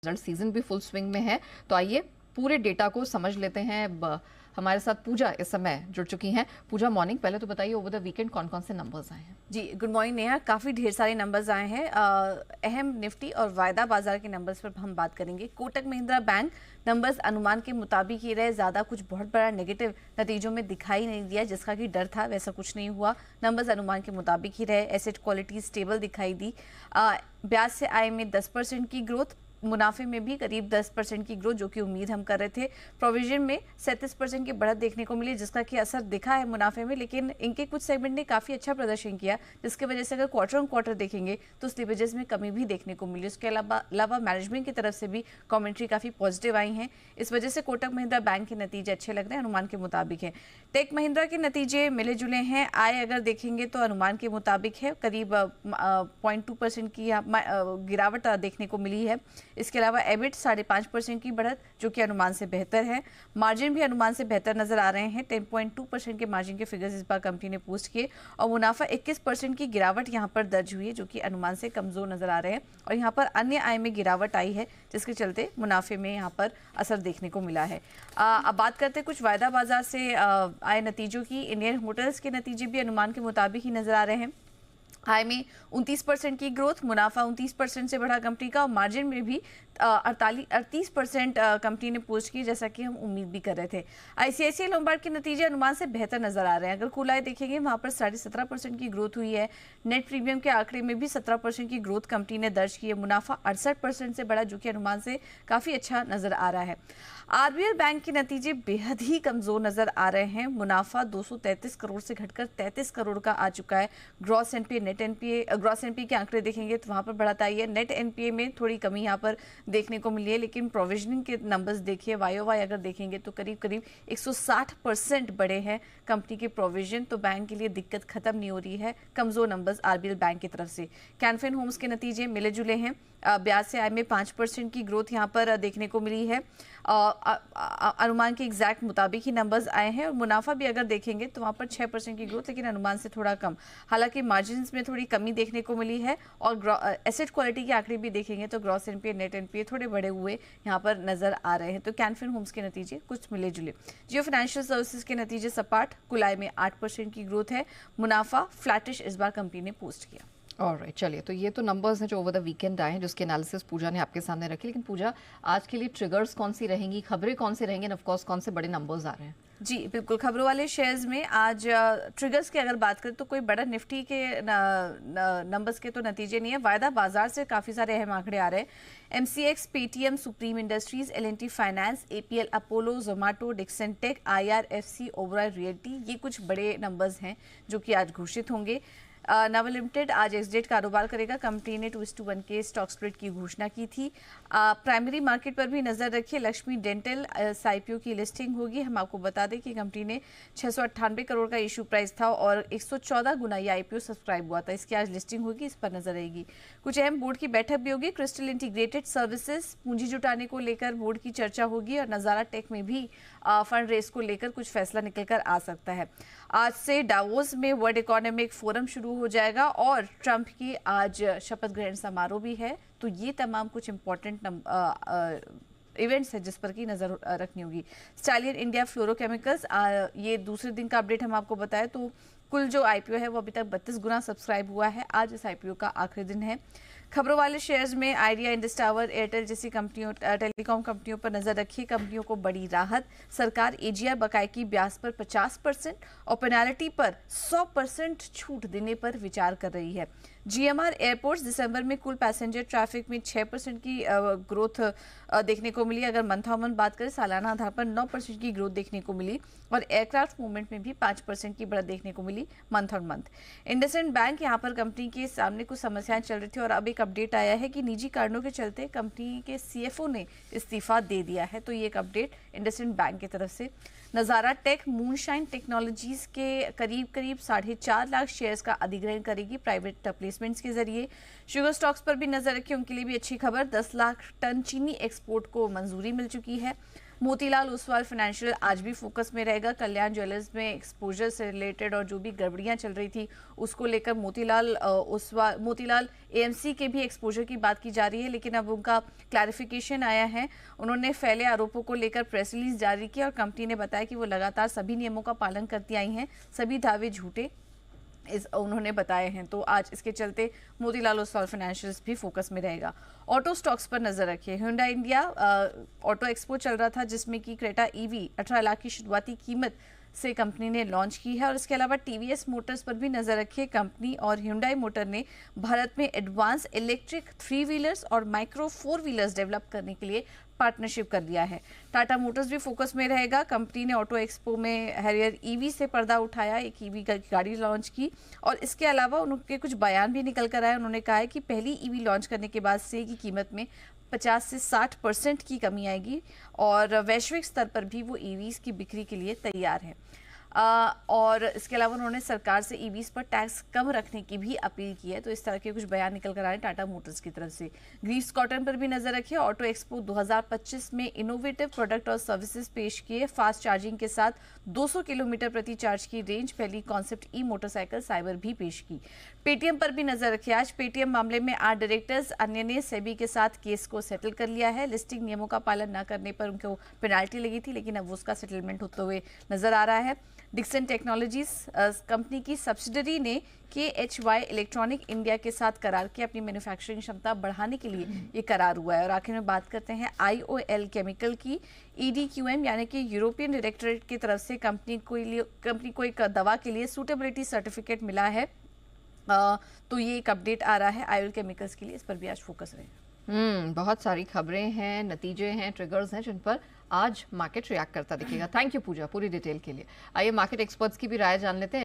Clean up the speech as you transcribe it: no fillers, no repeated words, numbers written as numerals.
Result season भी full swing में है, तो आइए पूरे डेटा को समझ लेते हैं। हमारे साथ पूजा इस समय जुड़ चुकी हैं। पूजा मॉर्निंग, पहले तो बताइए ओवर द वीकेंड कौन कौन से नंबर्स आए हैं? जी, गुड मॉर्निंग नेहा। काफ़ी ढेर सारे नंबर्स आए हैं। अहम निफ्टी और वायदा बाजार के नंबर्स पर हम बात करेंगे। कोटक महिंद्रा बैंक नंबर्स अनुमान के मुताबिक ही रहे, ज़्यादा कुछ बहुत बड़ा नेगेटिव नतीजों में दिखाई नहीं दिया। जिसका कि डर था वैसा कुछ नहीं हुआ, नंबर्स अनुमान के मुताबिक ही रहे। एसेट क्वालिटी स्टेबल दिखाई दी। ब्याज से आय में 10% की ग्रोथ, मुनाफे में भी करीब 10% की ग्रोथ जो कि उम्मीद हम कर रहे थे। प्रोविजन में 37% की बढ़त देखने को मिली, जिसका कि असर दिखा है मुनाफे में, लेकिन इनके कुछ सेगमेंट ने काफ़ी अच्छा प्रदर्शन किया, जिसकी वजह से अगर क्वार्टर ऑन क्वार्टर देखेंगे तो स्लिपेजेस में कमी भी देखने को मिली। उसके अलावा मैनेजमेंट की तरफ से भी कॉमेंट्री काफ़ी पॉजिटिव आई हैं। इस वजह से कोटक महिंद्रा बैंक के नतीजे अच्छे लग रहे हैं, अनुमान के मुताबिक है। टेक महिंद्रा के नतीजे मिले जुले हैं। आय अगर देखेंगे तो अनुमान के मुताबिक है, करीब 0.2% की गिरावट देखने को मिली है। इसके अलावा एबिट 5.5% की बढ़त जो कि अनुमान से बेहतर है। मार्जिन भी अनुमान से बेहतर नजर आ रहे हैं। 10.2% के मार्जिन के फिगर्स इस बार कंपनी ने पोस्ट किए और मुनाफा 21% की गिरावट यहां पर दर्ज हुई है, जो कि अनुमान से कमजोर नजर आ रहे हैं। और यहां पर अन्य आय में गिरावट आई है, जिसके चलते मुनाफे में यहां पर असर देखने को मिला है। अब बात करते हैं कुछ वायदा बाजार से आए नतीजों की। इंडियन होटल्स के नतीजे भी अनुमान के मुताबिक ही नजर आ रहे हैं। आय में 29% की ग्रोथ, मुनाफा 29% से बढ़ा कंपनी का, और मार्जिन में भी 38% कंपनी ने पोस्ट की, जैसा कि हम उम्मीद भी कर रहे थे। आईसीआईसीआई लोम्बार्ड के नतीजे अनुमान से बेहतर नजर आ रहे हैं। अगर कुल आय देखेंगे वहां पर 17.5% की ग्रोथ हुई है। नेट प्रीमियम के आंकड़े में भी 17% की ग्रोथ कंपनी ने दर्ज की है। मुनाफा 68% से बढ़ा, जो कि अनुमान से काफी अच्छा नजर आ रहा है। आरबीएल बैंक के नतीजे बेहद ही कमजोर नजर आ रहे हैं। मुनाफा 233 करोड़ से घटकर 33 करोड़ का आ चुका है। Gross NPA, net NPA, gross NPA के आंकड़े देखेंगे तो वहां पर बढ़त आई है। नेट एनपीए में थोड़ी कमी यहां पर देखने को मिली है, लेकिन प्रोविजनिंग के नंबर्स देखिए, वाई अगर देखेंगे तो करीब करीब 160% बढ़े हैं कंपनी के प्रोविजन। तो बैंक के लिए दिक्कत खत्म नहीं हो रही है। कमजोर नंबर्स आरबीएल बैंक की तरफ से। कैनफिन होम्स के नतीजे मिले जुले हैं। ब्याज से आय में 5% की ग्रोथ यहां पर देखने को मिली है। अनुमान के एग्जैक्ट मुताबिक ही नंबर्स आए हैं। और मुनाफा भी अगर देखेंगे तो वहां पर 6% की ग्रोथ, लेकिन अनुमान से थोड़ा कम। हालांकि मार्जिन में थोड़ी कमी देखने को मिली है। और एसेट क्वालिटी के आंकड़े भी देखेंगे तो ग्रॉस एनपीए, नेट एनपीए थोड़े बढ़े हुए यहाँ पर नजर आ रहे हैं। तो कैनफिन होम्स के नतीजे कुछ मिले जुले। जियो फाइनेंशियल सर्विसेज के नतीजे सपाट, कुल आय में 8% की ग्रोथ है। मुनाफा फ्लैटिश इस बार कंपनी ने पोस्ट किया। ऑलराइट, चलिए, तो ये तो नंबर्स हैं जो ओवर द वीकेंड आए हैं, जिसके एनालिसिस पूजा ने आपके सामने रखी। लेकिन पूजा, आज के लिए ट्रिगर्स कौन सी रहेंगी, खबरें कौन सी रहेंगी, ऑफ कोर्स कौन से बड़े नंबर्स आ रहे हैं? जी बिल्कुल, खबरों वाले शेयर्स में आज ट्रिगर्स की अगर बात करें तो कोई बड़ा निफ्टी के नंबर्स के तो नतीजे नहीं है। वायदा बाजार से काफ़ी सारे अहम आंकड़े आ रहे हैं। MCX, Paytm, Supreme Industries, L&T Finance, APL Apollo, Zomato, Dixon Tech, IRFC, Oberoi Realty, ये कुछ बड़े नंबर्स हैं जो कि आज घोषित होंगे। नवा लिमिटेड आज एक्सडेट कारोबार करेगा। कंपनी ने 2:1 के स्टॉक स्प्लिट की घोषणा की थी। प्राइमरी मार्केट पर भी नजर रखिए। लक्ष्मी डेंटल आईपीओ की लिस्टिंग होगी। हम आपको बता दें कि कंपनी ने 698 करोड़ का इशू प्राइस था और 114 गुना ये आईपीओ सब्सक्राइब हुआ था। इसकी आज लिस्टिंग होगी, इस पर नजर रहेगी। कुछ अहम बोर्ड की बैठक भी होगी। क्रिस्टल इंटीग्रेटेड सर्विसेज पूंजी जुटाने को लेकर बोर्ड की चर्चा होगी, और नजारा टेक में भी फंड रेस को लेकर कुछ फैसला निकलकर आ सकता है। आज से डावोस में वर्ल्ड इकोनॉमिक फोरम शुरू हो जाएगा और ट्रंप की आज शपथ ग्रहण समारोह भी है। तो ये तमाम कुछ इंपॉर्टेंट इवेंट्स है जिस पर की नजर रखनी होगी। स्टालियन इंडिया फ्लोरोकेमिकल्स, ये दूसरे दिन का अपडेट हम आपको बताएं तो कुल जो आईपीओ है वो अभी तक 32 गुना सब्सक्राइब हुआ है। आज इस आईपीओ का आखिरी दिन है। खबरों वाले शेयर्स में आइडिया, इंडस टावर, एयरटेल जैसी कंपनियों, टेलीकॉम कंपनियों पर नजर रखिए। कंपनियों को बड़ी राहत। सरकार एजीआर बकाये की ब्याज पर 50% और पेनाल्टी पर 100% छूट देने पर विचार कर रही है। जीएमआर एयरपोर्ट्स, दिसंबर में कुल पैसेंजर ट्रैफिक में 6% की ग्रोथ देखने को मिली। अगर मंथ ऑन मंथ बात करें, सालाना आधार पर 9% की ग्रोथ देखने को मिली। और एयरक्राफ्ट मूवमेंट में भी 5% की बढ़त देखने को मिली month on month. IndusInd bank, यहाँ पर कंपनी के सामने कुछ समस्याएं चल रही थी और अब एक अपडेट आया है कि निजी कारणों के चलते कंपनी के सीएफओ ने इस्तीफा दे दिया है। तो ये एक अपडेट इंडसइंड बैंक की तरफ से। नजारा टेक मूनशाइन टेक्नोलॉजीज के करीब 4.5 लाख शेयर्स का अधिग्रहण करेगी प्राइवेट प्लेसमेंट्स के जरिए। शुगर स्टॉक्स पर भी नजर रखिए, उनके लिए भी अच्छी खबर। 10 लाख टन चीनी एक्सपोर्ट को मंजूरी मिल चुकी है। मोतीलाल ओसवाल फाइनेंशियल आज भी फोकस में रहेगा। कल्याण ज्वेलर्स में एक्सपोजर से रिलेटेड और जो भी गड़बड़ियां चल रही थी उसको लेकर मोतीलाल एएमसी के भी एक्सपोजर की बात की जा रही है, लेकिन अब उनका क्लैरिफिकेशन आया है। उन्होंने फैले आरोपों को लेकर प्रेस रिलीज जारी की और कंपनी ने बताया कि वो लगातार सभी नियमों का पालन करती आई हैं, सभी दावे झूठे उन्होंने बताए हैं। तो आज इसके चलते मोतीलाल ओसवाल फाइनेंशियल्स भी फोकस में रहेगा। ऑटो स्टॉक्स पर नजर रखिए। Hyundai इंडिया ऑटो एक्सपो चल रहा था जिसमें कि क्रेटा ईवी 18 लाख की शुरुआती कीमत से कंपनी ने लॉन्च की है। और इसके अलावा टीवीएस मोटर्स पर भी नजर रखिए। कंपनी और Hyundai मोटर ने भारत में एडवांस इलेक्ट्रिक 3 व्हीलर्स और माइक्रो 4 व्हीलर्स डेवलप करने के लिए पार्टनरशिप कर लिया है। टाटा मोटर्स भी फोकस में रहेगा। कंपनी ने ऑटो एक्सपो में हैरियर ईवी से पर्दा उठाया, एक ईवी गाड़ी लॉन्च की और इसके अलावा उनके कुछ बयान भी निकल कर आए। उन्होंने कहा है कि पहली ईवी लॉन्च करने के बाद से की कीमत में 50 से 60% की कमी आएगी और वैश्विक स्तर पर भी वो ईवीज की बिक्री के लिए तैयार है। और इसके अलावा उन्होंने सरकार से ईवीज पर टैक्स कम रखने की भी अपील की है। तो इस तरह के कुछ बयान निकल कर आए टाटा मोटर्स की तरफ से। ग्रीव्स कॉटन पर भी नजर रखिए। ऑटो एक्सपो 2025 में इनोवेटिव प्रोडक्ट और सर्विसेज पेश किए। फास्ट चार्जिंग के साथ 200 किलोमीटर प्रति चार्ज की रेंज, पहली कॉन्सेप्ट ई मोटरसाइकिल साइबर भी पेश की। पेटीएम पर भी नजर रखिए। आज पेटीएम मामले में 8 डायरेक्टर्स अन्य ने सेबी के साथ केस को सेटल कर लिया है। लिस्टिंग नियमों का पालन न करने पर उनको पेनाल्टी लगी थी, लेकिन अब उसका सेटलमेंट होते हुए नजर आ रहा है। डिक्सन टेक्नोलॉजीज कंपनी की सब्सिडरी ने KHY इलेक्ट्रॉनिक इंडिया के साथ करार किया। अपनी मैन्युफैक्चरिंग क्षमता बढ़ाने के लिए ये करार हुआ है। और आखिर में बात करते हैं IOL केमिकल की। EDQM यानी कि यूरोपियन डायरेक्टरेट की तरफ से कंपनी को एक दवा के लिए सूटेबिलिटी सर्टिफिकेट मिला है। तो ये एक अपडेट आ रहा है IOL केमिकल्स के लिए, इस पर भी आज फोकस रहेगा। बहुत सारी खबरें हैं, नतीजे हैं, ट्रिगर्स हैं जिन पर आज मार्केट रिएक्ट करता दिखेगा। थैंक यू पूजा पूरी डिटेल के लिए। आइए मार्केट एक्सपर्ट्स की भी राय जान लेते हैं।